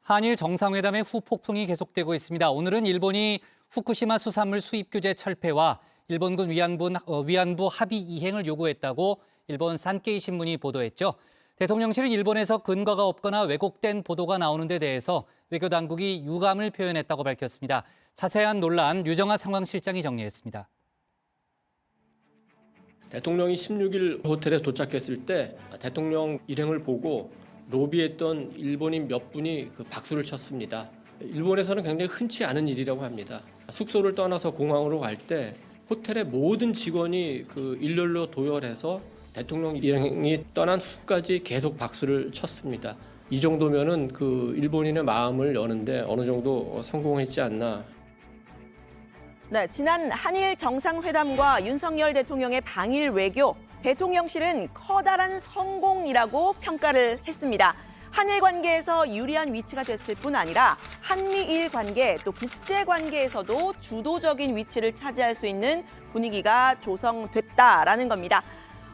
한일 정상회담의 후폭풍이 계속되고 있습니다. 오늘은 일본이 후쿠시마 수산물 수입 규제 철폐와 일본군 위안부 합의 이행을 요구했다고 일본 산케이 신문이 보도했죠. 대통령실은 일본에서 근거가 없거나 왜곡된 보도가 나오는 데 대해서 외교 당국이 유감을 표현했다고 밝혔습니다. 자세한 논란 유정아 상황실장이 정리했습니다. 대통령이 16일 호텔에 도착했을 때 대통령 일행을 보고 로비했던 일본인 몇 분이 박수를 쳤습니다. 일본에서는 굉장히 흔치 않은 일이라고 합니다. 숙소를 떠나서 공항으로 갈 때 호텔의 모든 직원이 일렬로 도열해서 대통령 일행이 떠난 후까지 계속 박수를 쳤습니다. 이 정도면은 일본인의 마음을 여는데 어느 정도 성공했지 않나. 네, 지난 한일 정상회담과 윤석열 대통령의 방일 외교, 대통령실은 커다란 성공이라고 평가를 했습니다. 한일 관계에서 유리한 위치가 됐을 뿐 아니라 한미일 관계 또 국제 관계에서도 주도적인 위치를 차지할 수 있는 분위기가 조성됐다라는 겁니다.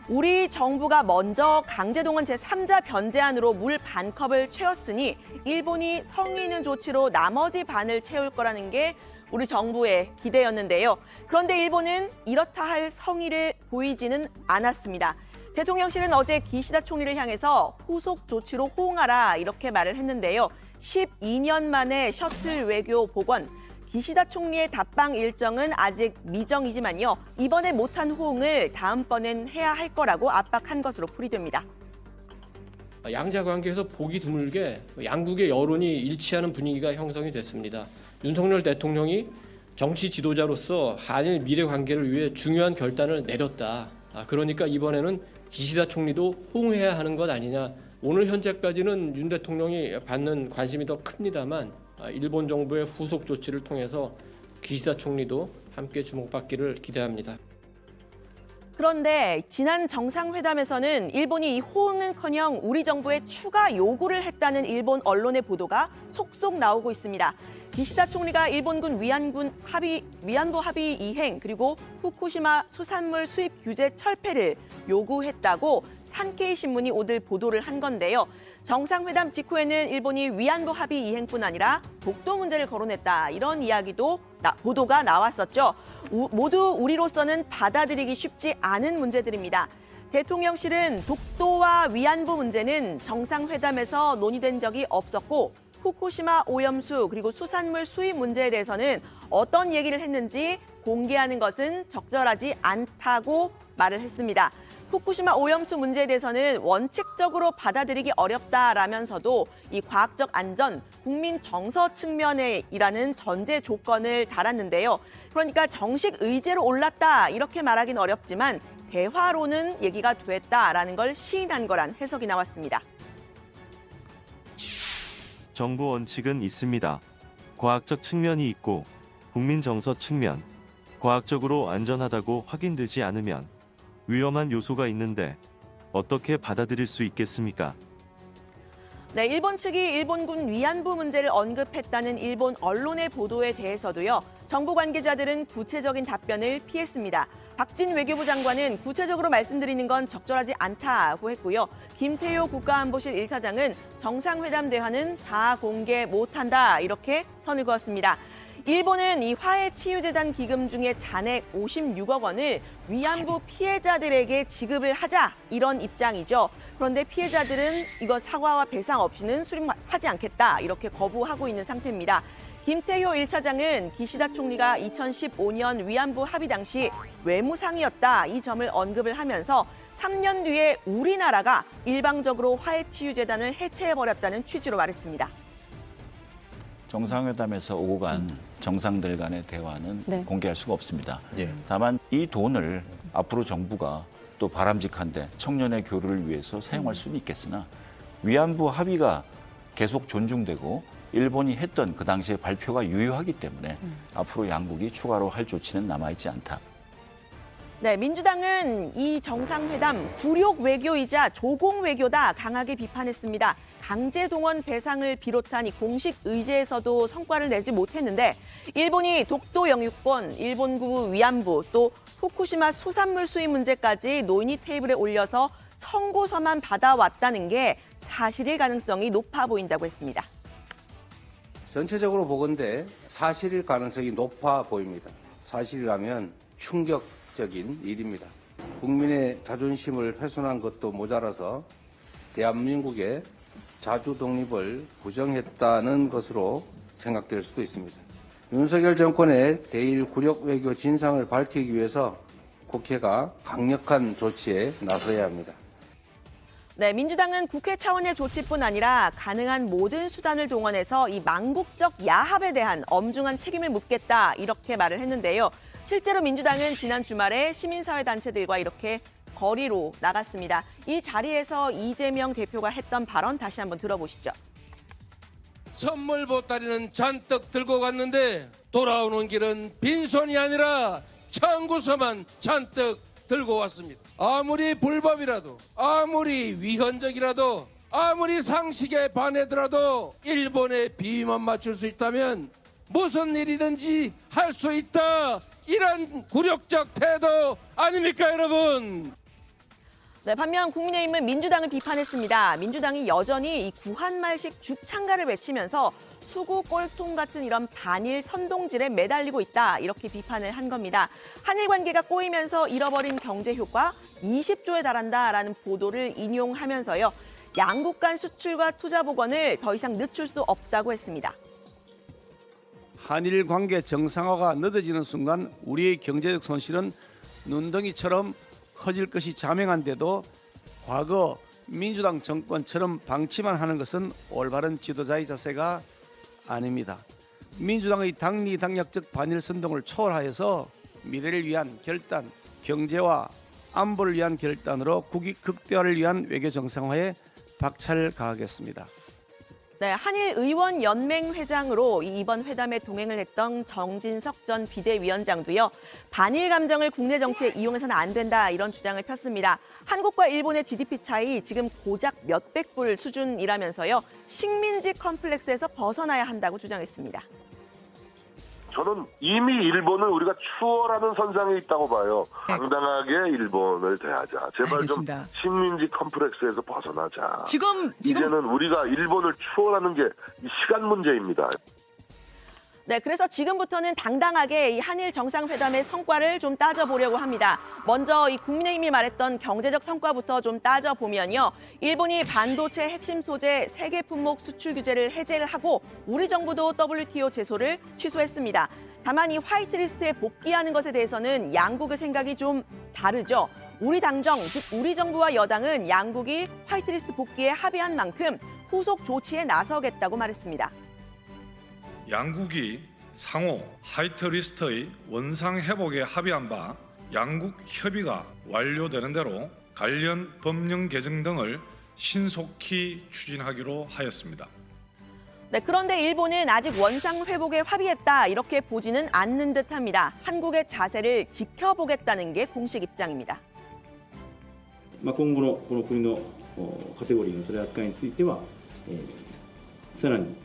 우리 정부가 먼저 강제동원 제3자 변제안으로 물 반컵을 채웠으니 일본이 성의 있는 조치로 나머지 반을 채울 거라는 게 우리 정부의 기대였는데요. 그런데 일본은 이렇다 할 성의를 보이지는 않았습니다. 대통령실은 어제 기시다 총리를 향해서 후속 조치로 호응하라 이렇게 말을 했는데요. 12년 만에 셔틀 외교 복원, 기시다 총리의 답방 일정은 아직 미정이지만요. 이번에 못한 호응을 다음번엔 해야 할 거라고 압박한 것으로 풀이됩니다. 양자 관계에서 보기 드물게 양국의 여론이 일치하는 분위기가 형성이 됐습니다. 윤석열 대통령이 정치 지도자로서 한일 미래 관계를 위해 중요한 결단을 내렸다. 그러니까 이번에는 기시다 총리도 호응해야 하는 것 아니냐. 오늘 현재까지는 윤 대통령이 받는 관심이 더 큽니다만 일본 정부의 후속 조치를 통해서 기시다 총리도 함께 주목받기를 기대합니다. 그런데 지난 정상회담에서는 일본이 이 호응은커녕 우리 정부에 추가 요구를 했다는 일본 언론의 보도가 속속 나오고 있습니다. 기시다 총리가 일본군 위안부 합의 이행 그리고 후쿠시마 수산물 수입 규제 철폐를 요구했다고 산케이 신문이 오늘 보도를 한 건데요. 정상회담 직후에는 일본이 위안부 합의 이행뿐 아니라 독도 문제를 거론했다. 이런 이야기도 보도가 나왔었죠. 모두 우리로서는 받아들이기 쉽지 않은 문제들입니다. 대통령실은 독도와 위안부 문제는 정상회담에서 논의된 적이 없었고 후쿠시마 오염수 그리고 수산물 수입 문제에 대해서는 어떤 얘기를 했는지 공개하는 것은 적절하지 않다고 말을 했습니다. 후쿠시마 오염수 문제에 대해서는 원칙적으로 받아들이기 어렵다라면서도 이 과학적 안전, 국민 정서 측면이라는 전제 조건을 달았는데요. 그러니까 정식 의제로 올랐다 이렇게 말하기는 어렵지만 대화로는 얘기가 됐다라는 걸 시인한 거란 해석이 나왔습니다. 정부 원칙은 있습니다. 과학적 측면이 있고 국민 정서 측면, 과학적으로 안전하다고 확인되지 않으면 위험한 요소가 있는데 어떻게 받아들일 수 있겠습니까? 네, 일본 측이 일본군 위안부 문제를 언급했다는 일본 언론의 보도에 대해서도요. 정부 관계자들은 구체적인 답변을 피했습니다. 박진 외교부 장관은 구체적으로 말씀드리는 건 적절하지 않다고 했고요. 김태효 국가안보실 1차장은 정상회담 대화는 다 공개 못한다 이렇게 선을 그었습니다. 일본은 이 화해치유재단 기금 중에 잔액 56억 원을 위안부 피해자들에게 지급을 하자 이런 입장이죠. 그런데 피해자들은 이거 사과와 배상 없이는 수립하지 않겠다 이렇게 거부하고 있는 상태입니다. 김태효 1차장은 기시다 총리가 2015년 위안부 합의 당시 외무상이었다 이 점을 언급을 하면서 3년 뒤에 우리나라가 일방적으로 화해치유재단을 해체해버렸다는 취지로 말했습니다. 정상회담에서 오고 간 정상들 간의 대화는 공개할 수가 없습니다. 예. 다만 이 돈을 앞으로 정부가 또 바람직한데 청년의 교류를 위해서 사용할 수는 있겠으나 위안부 합의가 계속 존중되고 일본이 했던 그 당시의 발표가 유효하기 때문에 앞으로 양국이 추가로 할 조치는 남아있지 않다. 네, 민주당은 이 정상회담 굴욕 외교이자 조공 외교다 강하게 비판했습니다. 강제동원 배상을 비롯한 이 공식 의제에서도 성과를 내지 못했는데 일본이 독도 영유권, 일본구 위안부, 또 후쿠시마 수산물 수입 문제까지 논의 테이블에 올려서 청구서만 받아왔다는 게 사실일 가능성이 높아 보인다고 했습니다. 전체적으로 보건대 사실일 가능성이 높아 보입니다. 사실이라면 충격적인 일입니다. 국민의 자존심을 훼손한 것도 모자라서 대한민국의 자주 독립을 부정했다는 것으로 생각될 수도 있습니다. 윤석열 정권의 대일 굴욕 외교 진상을 밝히기 위해서 국회가 강력한 조치에 나서야 합니다. 네, 민주당은 국회 차원의 조치뿐 아니라 가능한 모든 수단을 동원해서 이 망국적 야합에 대한 엄중한 책임을 묻겠다 이렇게 말을 했는데요. 실제로 민주당은 지난 주말에 시민사회단체들과 이렇게 거리로 나갔습니다. 이 자리에서 이재명 대표가 했던 발언 다시 한번 들어보시죠. 선물 보따리는 잔뜩 들고 갔는데 돌아오는 길은 빈손이 아니라 청구서만 잔뜩 들고 왔습니다. 아무리 불법이라도, 아무리 위헌적이라도, 아무리 상식에 반하더라도 일본의 비위만 맞출 수 있다면 무슨 일이든지 할 수 있다. 이런 굴욕적 태도 아닙니까, 여러분? 네, 반면 국민의힘은 민주당을 비판했습니다. 민주당이 여전히 이 구한말식 죽창가를 외치면서 수구 꼴통 같은 이런 반일 선동질에 매달리고 있다. 이렇게 비판을 한 겁니다. 한일 관계가 꼬이면서 잃어버린 경제 효과 20조에 달한다라는 보도를 인용하면서요. 양국 간 수출과 투자 복원을 더 이상 늦출 수 없다고 했습니다. 한일 관계 정상화가 늦어지는 순간 우리의 경제적 손실은 눈덩이처럼 커질 것이 자명한데도 과거 민주당 정권처럼 방치만 하는 것은 올바른 지도자의 자세가 아닙니다. 민주당의 당리당략적 반일 선동을 초월하여서 미래를 위한 결단, 경제와 안보를 위한 결단으로 국익 극대화를 위한 외교 정상화에 박차를 가하겠습니다. 네, 한일의원연맹 회장으로 이번 회담에 동행을 했던 정진석 전 비대위원장도요. 반일 감정을 국내 정치에 이용해서는 안 된다 이런 주장을 폈습니다. 한국과 일본의 GDP 차이 지금 고작 몇백 불 수준이라면서요. 식민지 컴플렉스에서 벗어나야 한다고 주장했습니다. 저는 이미 일본을 우리가 추월하는 선상에 있다고 봐요. 당당하게 일본을 대하자. 제발 알겠습니다. 좀 식민지 컴플렉스에서 벗어나자. 지금 이제는 우리가 일본을 추월하는 게 시간 문제입니다. 네, 그래서 지금부터는 당당하게 이 한일 정상회담의 성과를 좀 따져보려고 합니다. 먼저 이 국민의힘이 말했던 경제적 성과부터 좀 따져보면요. 일본이 반도체 핵심 소재 세계 품목 수출 규제를 해제를 하고 우리 정부도 WTO 제소를 취소했습니다. 다만 이 화이트리스트에 복귀하는 것에 대해서는 양국의 생각이 좀 다르죠. 우리 당정, 즉 우리 정부와 여당은 양국이 화이트리스트 복귀에 합의한 만큼 후속 조치에 나서겠다고 말했습니다. 양국이 상호 화이트리스트의 원상 회복에 합의한 바 양국 협의가 완료되는 대로 관련 법령 개정 등을 신속히 추진하기로 하였습니다. 네, 그런데 일본은 아직 원상 회복에 합의했다 이렇게 보지는 않는 듯합니다. 한국의 자세를 지켜보겠다는 게 공식 입장입니다. 今後のこの国のカテゴリーの取り扱いについては、さらに、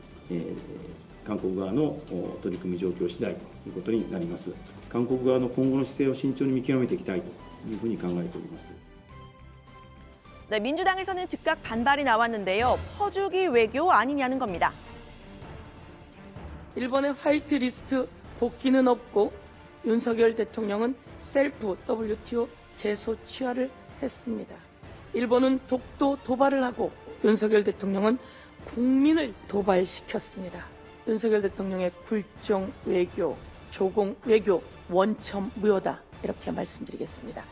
韓国側の取り組み状況次第ということになります。韓国側の今後の姿勢を慎重に見極めていきたいというふうに考えております。 네, 민주당에서는 즉각 반발이 나왔는데요. 퍼주기 외교 아니냐는 겁니다. 일본의 화이트리스트 복귀는 없고 윤석열 대통령은 셀프 WTO 제소 취하를 했습니다. 일본은 독도 도발을 하고 윤석열 대통령은 국민을 도발시켰습니다. 윤석열 대통령의 굴종 외교, 조공 외교, 원천 무효다 이렇게 말씀드리겠습니다.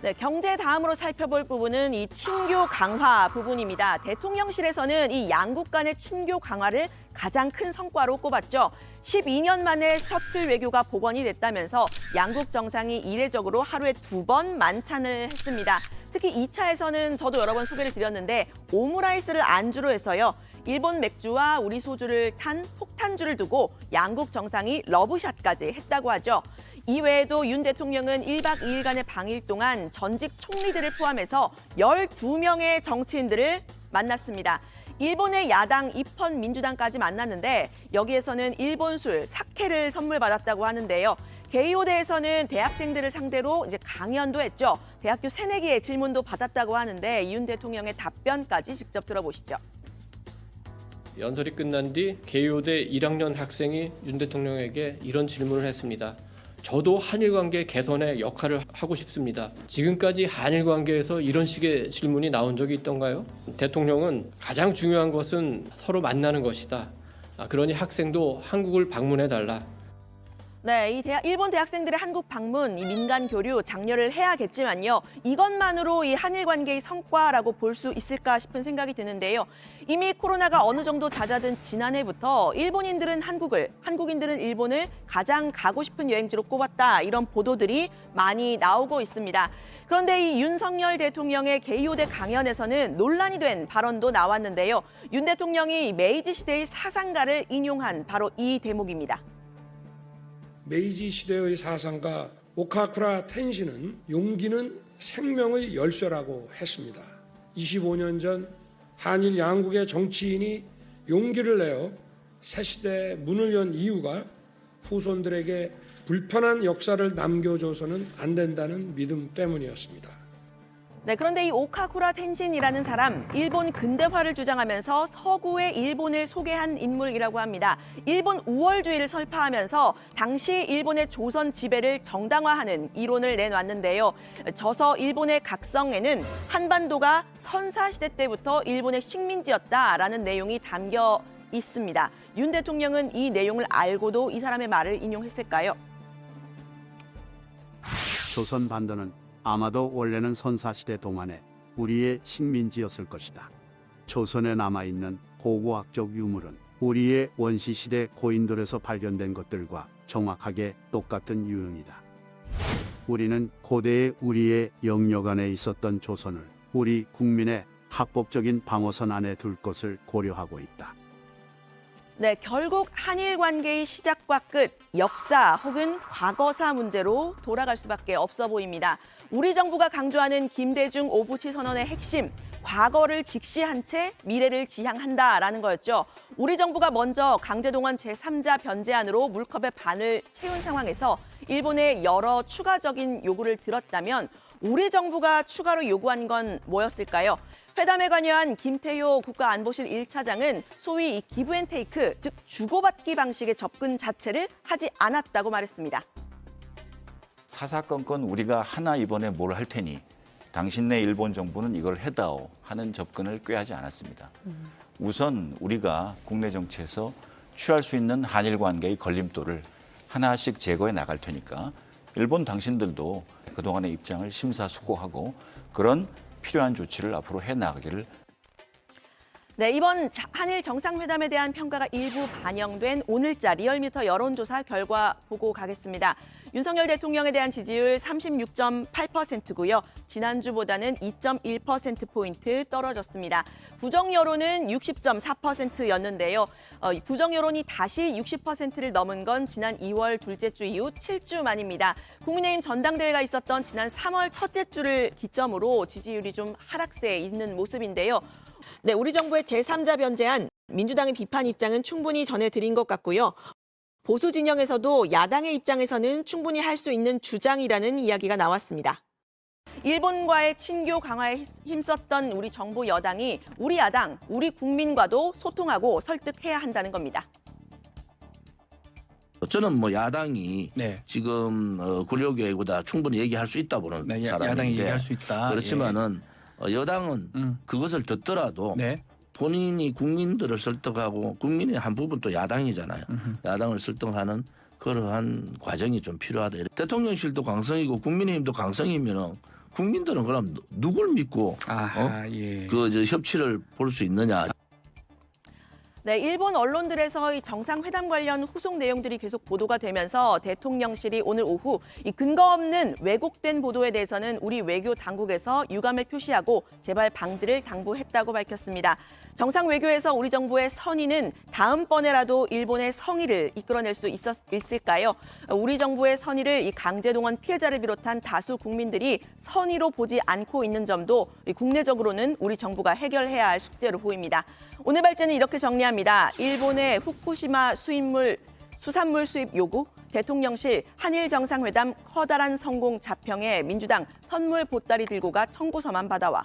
네, 경제 다음으로 살펴볼 부분은 이 친교 강화 부분입니다. 대통령실에서는 이 양국 간의 친교 강화를 가장 큰 성과로 꼽았죠. 12년 만에 셔틀 외교가 복원이 됐다면서 양국 정상이 이례적으로 하루에 2번 만찬을 했습니다. 특히 2차에서는 저도 여러 번 소개를 드렸는데 오므라이스를 안주로 해서요. 일본 맥주와 우리 소주를 탄 폭탄주를 두고 양국 정상이 러브샷까지 했다고 하죠. 이외에도 윤 대통령은 1박 2일간의 방일 동안 전직 총리들을 포함해서 12명의 정치인들을 만났습니다. 일본의 야당 입헌 민주당까지 만났는데 여기에서는 일본 술, 사케를 선물 받았다고 하는데요. 게이오대에서는 대학생들을 상대로 이제 강연도 했죠. 대학교 새내기의 질문도 받았다고 하는데 윤 대통령의 답변까지 직접 들어보시죠. 연설이 끝난 뒤 개요대 1학년 학생이 윤 대통령에게 이런 질문을 했습니다. 저도 한일 관계 개선에 역할을 하고 싶습니다. 지금까지 한일 관계에서 이런 식의 질문이 나온 적이 있던가요? 대통령은 가장 중요한 것은 서로 만나는 것이다. 그러니 학생도 한국을 방문해달라. 네, 일본 대학생들의 한국 방문, 이 민간 교류 장려를 해야겠지만요. 이것만으로 이 한일 관계의 성과라고 볼 수 있을까 싶은 생각이 드는데요. 이미 코로나가 어느 정도 잦아든 지난해부터 일본인들은 한국을, 한국인들은 일본을 가장 가고 싶은 여행지로 꼽았다. 이런 보도들이 많이 나오고 있습니다. 그런데 이 윤석열 대통령의 개요대 강연에서는 논란이 된 발언도 나왔는데요. 윤 대통령이 메이지 시대의 사상가를 인용한 바로 이 대목입니다. 메이지 시대의 사상가 오카쿠라 텐신은 용기는 생명의 열쇠라고 했습니다. 25년 전 한일 양국의 정치인이 용기를 내어 새 시대의 문을 연 이유가 후손들에게 불편한 역사를 남겨줘서는 안 된다는 믿음 때문이었습니다. 네, 그런데 이 오카쿠라 텐신이라는 사람, 일본 근대화를 주장하면서 서구의 일본을 소개한 인물이라고 합니다. 일본 우월주의를 설파하면서 당시 일본의 조선 지배를 정당화하는 이론을 내놨는데요. 저서 일본의 각성에는 한반도가 선사시대 때부터 일본의 식민지였다라는 내용이 담겨 있습니다. 윤 대통령은 이 내용을 알고도 이 사람의 말을 인용했을까요? 조선 반도는 아마도 원래는 선사시대 동안에 우리의 식민지였을 것이다. 조선에 남아있는 고고학적 유물은 우리의 원시시대 고인돌에서 발견된 것들과 정확하게 똑같은 유형이다. 우리는 고대의 우리의 영역 안에 있었던 조선을 우리 국민의 합법적인 방어선 안에 둘 것을 고려하고 있다. 네, 결국 한일 관계의 시작과 끝, 역사 혹은 과거사 문제로 돌아갈 수밖에 없어 보입니다. 우리 정부가 강조하는 김대중 오부치 선언의 핵심, 과거를 직시한 채 미래를 지향한다라는 거였죠. 우리 정부가 먼저 강제동원 제3자 변제안으로 물컵의 반을 채운 상황에서 일본의 여러 추가적인 요구를 들었다면 우리 정부가 추가로 요구한 건 뭐였을까요? 회담에 관여한 김태효 국가안보실 1차장은 소위 기브앤테이크, 즉 주고받기 방식의 접근 자체를 하지 않았다고 말했습니다. 사사건건 우리가 하나 이번에 뭘 할 테니 당신네 일본 정부는 이걸 해다오 하는 접근을 꾀하지 않았습니다. 우선 우리가 국내 정치에서 취할 수 있는 한일 관계의 걸림돌을 하나씩 제거해 나갈 테니까 일본 당신들도 그동안의 입장을 심사숙고하고 그런 필요한 조치를 앞으로 해나가기를. 네, 이번 한일 정상회담에 대한 평가가 일부 반영된 오늘자 리얼미터 여론조사 결과 보고 가겠습니다. 윤석열 대통령에 대한 지지율 36.8%고요. 지난주보다는 2.1%포인트 떨어졌습니다. 부정 여론은 60.4%였는데요. 부정 여론이 다시 60%를 넘은 건 지난 2월 둘째 주 이후 7주 만입니다. 국민의힘 전당대회가 있었던 지난 3월 첫째 주를 기점으로 지지율이 좀 하락세에 있는 모습인데요. 네, 우리 정부의 제3자 변제안, 민주당의 비판 입장은 충분히 전해드린 것 같고요. 보수 진영에서도 야당의 입장에서는 충분히 할 수 있는 주장이라는 이야기가 나왔습니다. 일본과의 친교 강화에 힘썼던 우리 정부 여당이 우리 야당, 우리 국민과도 소통하고 설득해야 한다는 겁니다. 저는 뭐 야당이 네. 지금 군력외교보다 충분히 얘기할 수 있다 보는 네, 사람인데 야당이 얘기할 수 있다. 그렇지만은 여당은 그것을 듣더라도 네. 본인이 국민들을 설득하고 국민의 한 부분 또 야당이잖아요. 야당을 설득하는 그러한 과정이 좀 필요하다. 대통령실도 강성이고 국민의힘도 강성이면은 국민들은 그럼 누굴 믿고 예. 그 협치를 볼 수 있느냐. 네, 일본 언론들에서 이 정상회담 관련 후속 내용들이 계속 보도가 되면서 대통령실이 오늘 오후 이 근거 없는 왜곡된 보도에 대해서는 우리 외교 당국에서 유감을 표시하고 재발 방지를 당부했다고 밝혔습니다. 정상 외교에서 우리 정부의 선의는 다음번에라도 일본의 성의를 이끌어낼 수 있을까요? 우리 정부의 선의를 이 강제동원 피해자를 비롯한 다수 국민들이 선의로 보지 않고 있는 점도 국내적으로는 우리 정부가 해결해야 할 숙제로 보입니다. 오늘 발제는 이렇게 정리합니다. 일본의 후쿠시마 수산물 수입 요구, 대통령실 한일 정상회담 커다란 성공 자평에 민주당 선물 보따리 들고 가 청구서만 받아와.